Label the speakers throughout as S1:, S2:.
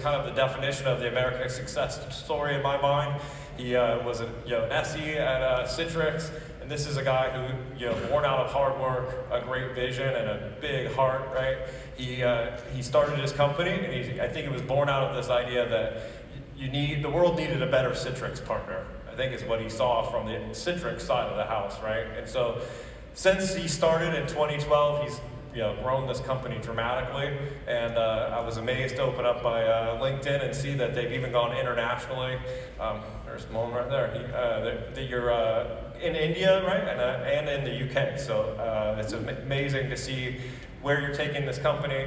S1: kind of the definition of the American success story in my mind. He was an SE at Citrix, and this is a guy who, born out of hard work, a great vision, and a big heart, right? He started his company, and I think it was born out of this idea that the world needed a better Citrix partner, I think is what he saw from the Citrix side of the house, right? And so since he started in 2012, he's grown this company dramatically, and I was amazed to open up my LinkedIn and see that they've even gone internationally. There's one right there. You're in India, right, and in the UK. So it's amazing to see where you're taking this company.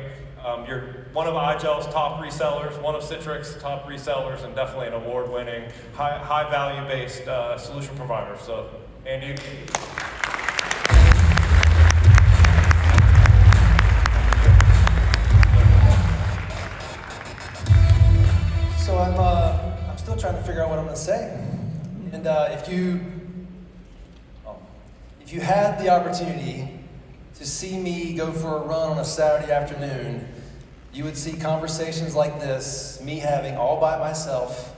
S1: You're one of IGEL's top resellers, one of Citrix's top resellers, and definitely an award-winning, high value-based solution provider. So, Andy.
S2: So I'm still trying to figure out what I'm going to say. And if you had the opportunity to see me go for a run on a Saturday afternoon, you would see conversations like this, me having all by myself.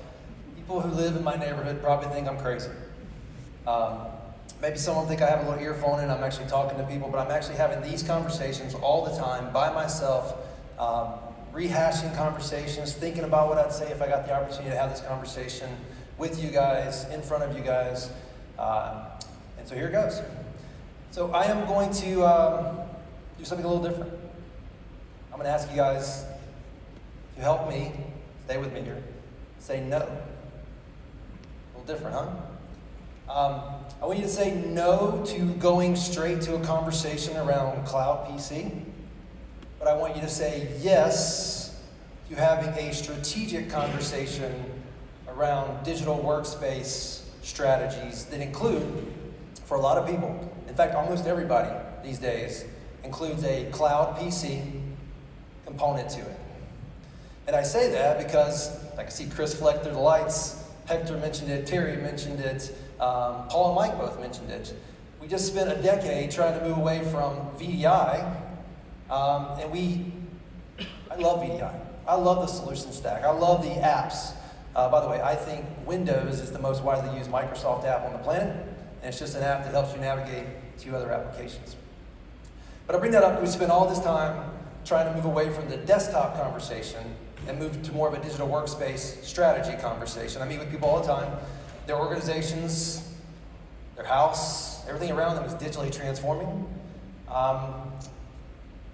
S2: People who live in my neighborhood probably think I'm crazy. Maybe someone think I have a little earphone and I'm actually talking to people, but I'm actually having these conversations all the time by myself, rehashing conversations, thinking about what I'd say if I got the opportunity to have this conversation with you guys, in front of you guys. And so here it goes. So I am going to do something a little different. I'm going to ask you guys to help me, stay with me here, say no. A little different, huh? I want you to say no to going straight to a conversation around cloud PC. But I want you to say yes to having a strategic conversation around digital workspace strategies that include, for a lot of people, in fact, almost everybody these days, includes a cloud PC component to it. And I say that because I can see Chris fleck through the lights. Hector mentioned it, Terry mentioned it, Paul and Mike both mentioned it. We just spent a decade trying to move away from VDI. I love VDI. I love the solution stack. I love the apps. By the way, I think Windows is the most widely used Microsoft app on the planet, and it's just an app that helps you navigate to other applications. But I bring that up because we spent all this time trying to move away from the desktop conversation and move to more of a digital workspace strategy conversation. I meet with people all the time. Their organizations, their house, everything around them is digitally transforming.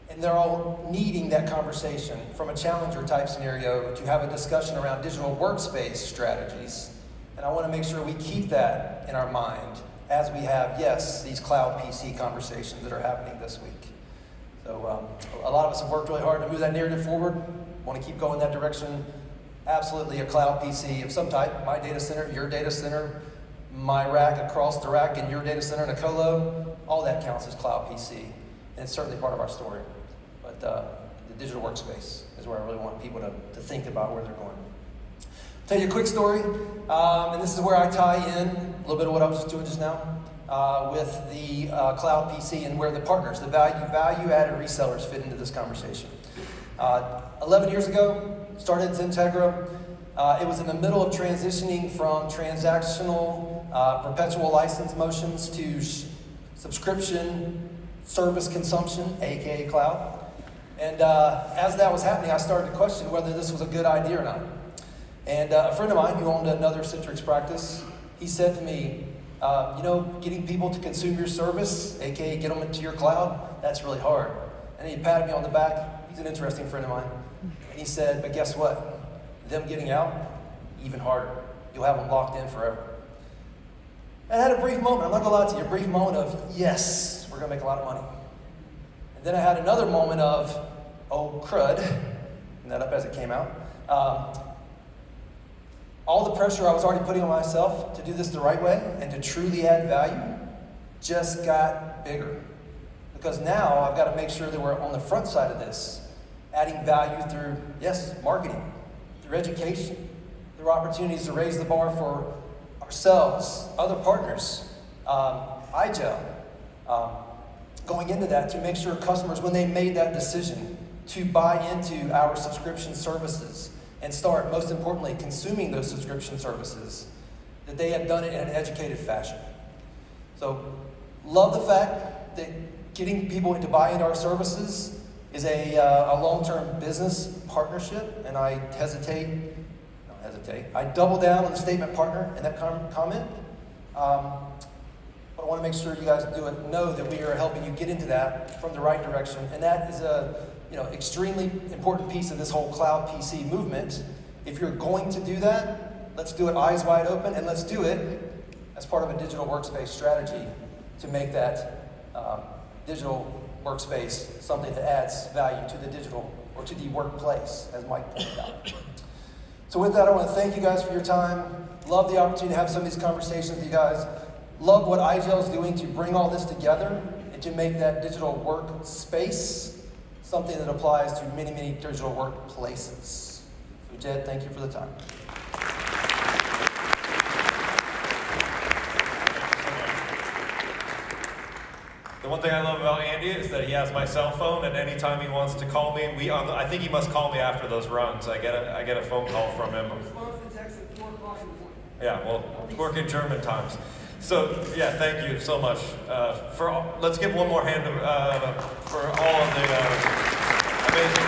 S2: And they're all needing that conversation from a challenger type scenario to have a discussion around digital workspace strategies. And I want to make sure we keep that in our mind as we have, yes, these cloud PC conversations that are happening this week. So a lot of us have worked really hard to move that narrative forward. Want to keep going that direction. Absolutely a cloud PC of some type, my data center, your data center, my rack across the rack in your data center in a colo, all that counts as cloud PC. And it's certainly part of our story. But the digital workspace is where I really want people to think about where they're going. I'll tell you a quick story, and this is where I tie in a little bit of what I was just doing just now with the cloud PC and where the partners, the value-added resellers fit into this conversation. 11 years ago, started XenTegra. It was in the middle of transitioning from transactional perpetual license motions to subscription service consumption, aka cloud. And as that was happening, I started to question whether this was a good idea or not. And a friend of mine who owned another Citrix practice, he said to me, getting people to consume your service, aka get them into your cloud, that's really hard. And he patted me on the back. He's an interesting friend of mine. And he said, but guess what? Them getting out, even harder. You'll have them locked in forever. I had a brief moment, I'm not gonna lie to you, a brief moment of, yes, we're gonna make a lot of money. And then I had another moment of, oh crud, and that up as it came out. All the pressure I was already putting on myself to do this the right way and to truly add value just got bigger. Because now I've got to make sure that we're on the front side of this, adding value through, yes, marketing, through education, through opportunities to raise the bar for ourselves, other partners, IGEL, going into that to make sure customers, when they made that decision to buy into our subscription services and start, most importantly, consuming those subscription services, that they have done it in an educated fashion. So, love the fact that getting people to buy into our services is a long-term business partnership, and I double down on the statement partner in that comment. But I want to make sure you guys know that we are helping you get into that from the right direction, and that is a extremely important piece of this whole cloud PC movement. If you're going to do that, let's do it eyes wide open, and let's do it as part of a digital workspace strategy to make that digital workspace something that adds value to the digital or to the workplace, as Mike pointed out. So with that, I want to thank you guys for your time. Love the opportunity to have some of these conversations with you guys. Love what IGEL is doing to bring all this together and to make that digital workspace something that applies to many, many digital workplaces. So Jed, thank you for the time.
S1: The one thing I love about Andy is that he has my cell phone, and anytime he wants to call me, I think he must call me after those runs. I get a phone call from him. Yeah, well, work in German times. So yeah, thank you so much. Let's give one more hand for all of the amazing